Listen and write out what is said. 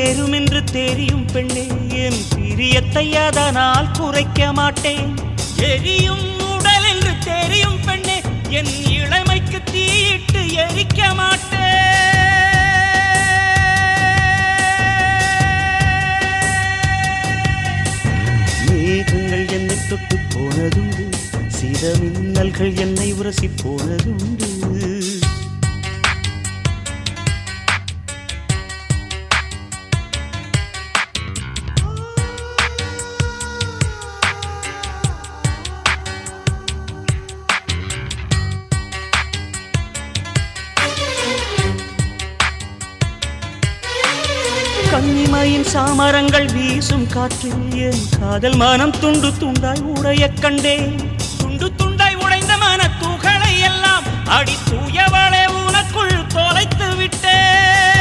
ஏறும் என்று தெரியும் பெண்ணே, என் பிரியத்தை அதனால் குறைக்க மாட்டேன். எரியும் உடல் என்று தெரியும் பெண்ணே, என் இளமைக்கு தீயிட்டு எரிக்க மாட்டேன். மேகங்கள் என்னை தொட்டு போனதுண்டு, சில மின்னல்கள் என்னை உரசி போனதுண்டு. கன்னிமையின் சாமரங்கள் வீசும் காற்றில் என் காதல் மனம் துண்டு துண்டாய் உடைய கண்டேன். துண்டு துண்டாய் உடைந்த மன தூகளை எல்லாம் அடி தூயவா